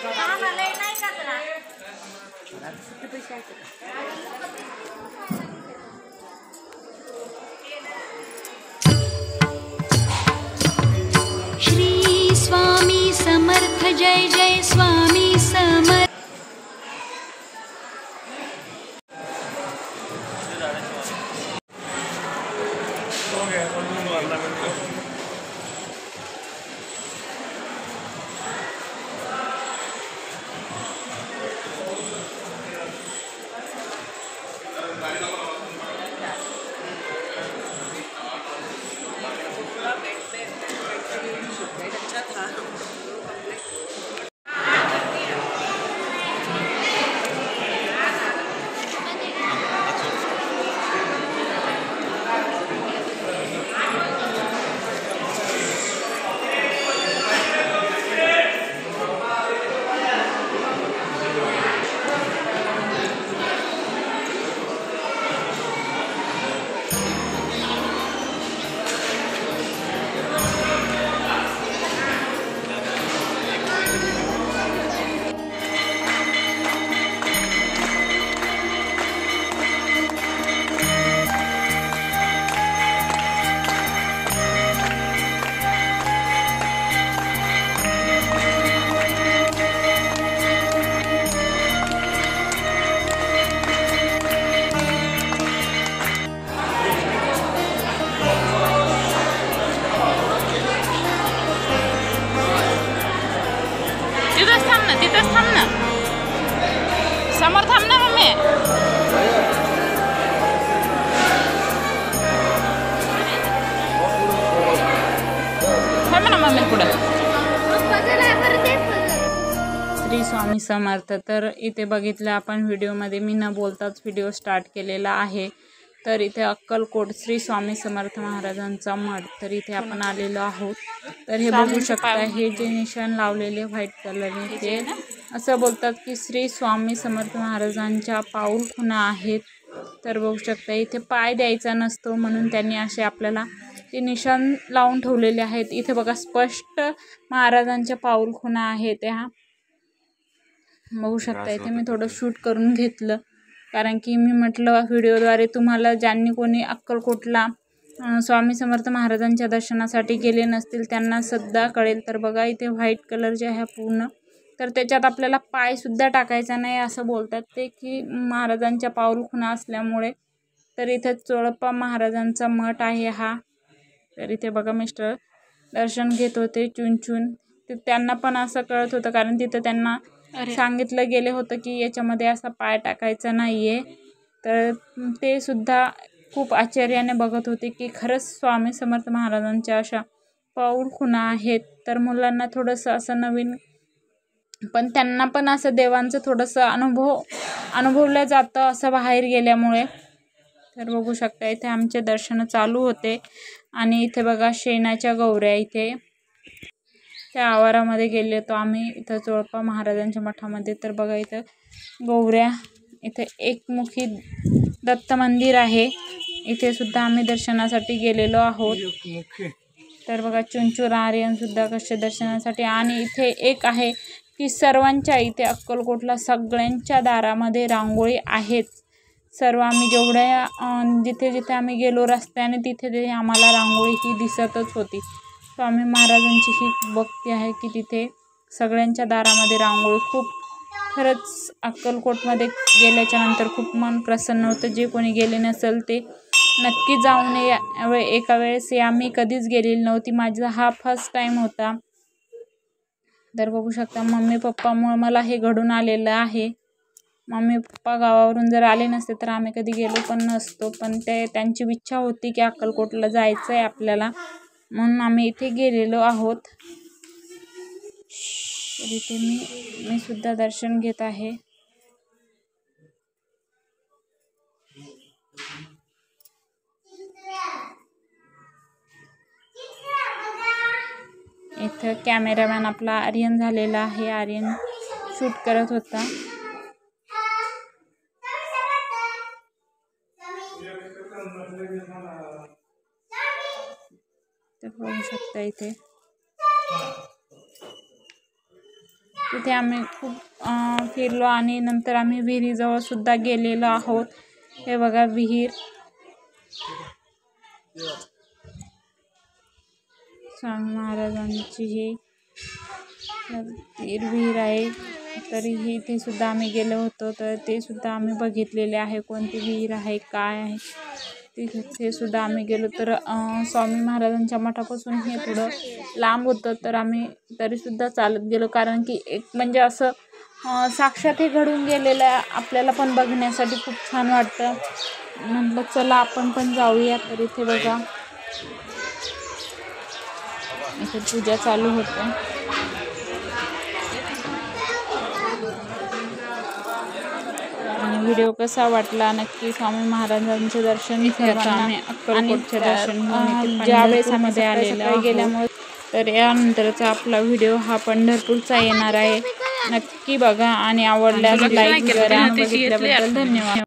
श्री स्वामी समर्थ जय जय स्वामी समर्थ। तिथंच थांब ना, समोर थांब ना मम्मी। थांब ना मम्मी पुढे। श्री स्वामी समर्थ। तर इथे बघितलं आपण व्हिडिओमध्ये, मी न बोलताच व्हिडिओ स्टार्ट केलेला आहे। तर इथे अक्कलकोट श्री स्वामी समर्थ महाराजांचा मठ, तर इथे आपण आलेलो आहोत। तर हे बघू शकता, हे जे निशाण लावलेले व्हाईट कलरने, ते असं बोलतात की श्री स्वामी समर्थ महाराजांच्या पाऊलखुणा आहेत। तर बघू शकता इथे पाय द्यायचा नसतो, म्हणून त्यांनी असे आपल्याला ते निशाण लावून ठेवलेले आहेत। इथे बघा स्पष्ट महाराजांच्या पाऊलखुणा आहेत ह्या, बघू शकता। इथे मी थोडं शूट करून घेतलं, कारण की मी म्हटलं व्हिडिओद्वारे तुम्हाला ज्यांनी कोणी अक्कलकोटला स्वामी समर्थ महाराजांच्या दर्शनासाठी गेले नसतील त्यांना सुद्धा कळेल। तर बघा इथे व्हाईट कलर जे आहे पूर्ण, तर त्याच्यात आपल्याला पायसुद्धा टाकायचा नाही असं बोलतात ते, की महाराजांच्या पाऊलखुणा असल्यामुळे। तर इथे चोळप्पा महाराजांचा मठ आहे हा। तर इथे बघा मिस्टर दर्शन घेत होते चुनचुन, ते त्यांना पण असं कळत होतं, कारण तिथं त्यांना सांगितलं गेले होतं की याच्यामध्ये असा पाय टाकायचा नाहीये। तर ते सुद्धा खूप आश्चर्याने बघत होते की खरंच स्वामी समर्थ महाराजांच्या अशा पाऊलखुणा आहेत। तर मुलांना थोडंसं असं नवीन, पण त्यांना पण असं देवांचं थोडंसं अनुभवलं जातं असं बाहेर गेल्यामुळे। तर बघू शकता इथे आमचे दर्शन चालू होते, आणि इथे बघा शेणाच्या गौऱ्या, इथे त्या आवारामध्ये गेले होतो आम्ही, इथं चोळप्पा महाराजांच्या मठामध्ये। तर बघा इथं गौऱ्या, इथे एकमुखी दत्त मंदिर आहे, इथे सुद्धा आम्ही दर्शनासाठी गेलेलो आहोत। तर बघा चुनचुर आर्यन सुद्धा कसे दर्शनासाठी, आणि इथे एक आहे की सर्वांच्या इथे अक्कलकोटला सगळ्यांच्या दारामध्ये रांगोळी आहेत। सर्व आम्ही जेवढ्या जिथे जिथे आम्ही गेलो रस्त्याने, तिथे तिथे आम्हाला रांगोळी ही दिसतच होती। स्वामी महाराजांची ही भक्ती आहे की तिथे सगळ्यांच्या दारामध्ये रांगोळी। खूप खरंच अक्कलकोटमध्ये गेल्याच्या नंतर खूप मन प्रसन्न होतं। जे कोणी गेले नसेल ते नक्की जाऊन एका वेळेस या, मी कधीच गेलेली नव्हती, माझा हा फर्स्ट टाइम होता। तर बघू शकता मम्मी पप्पामुळे मला हे घडून आलेलं आहे। मम्मी पप्पा गावावरून जर आले नसते तर आम्ही कधी गेलो पण नसतो, पण त्यांची इच्छा होती की अक्कलकोटला जायचं आहे आपल्याला, म्हणून आम्ही इथे गेलेलो आहोत। तर इथे मी सुद्धा दर्शन घेत आहे। इथं कॅमेरामॅन आपला आर्यन झालेला आहे, आर्यन शूट करत होता। तर बघू शकता इथे तिथे आम्ही खूप फिरलो आणि नंतर आम्ही विहिरीजवळ सुद्धा गेलेलो आहोत. हे बघा विहीर, स्वामी महाराजांची ही विहीर आहे. तरीही इथे सुद्धा आम्ही गेलो होतो, तर ते सुद्धा आम्ही बघितलेले आहे. कोणती विहीर आहे, काय आहे तिथे सुद्धा आम्ही गेलो. तर स्वामी महाराजांच्या मठापासून हे थोडं लांब होतं, तर आम्ही तरीसुद्धा चालत गेलो. कारण की एक म्हणजे असं साक्षात हे घडून गेलेलं आपल्याला पण बघण्यासाठी खूप छान वाटतं. म्हटलं चला आपण पण जाऊया. तर इथे बघा इथे पूजा चालू होते. आणि व्हिडिओ कसा वाटला नक्की. स्वामी महाराजांचे दर्शन आम्ही अक्कलकोटचे दर्शन ज्यावेळेस आम्ही आलेलो गेल्यामुळे, तर यानंतरचा आपला व्हिडिओ हा पंढरपूरचा येणार आहे. नक्की बघा आणि आवडल्यास लाईक करा. बघितल्याबद्दल धन्यवाद.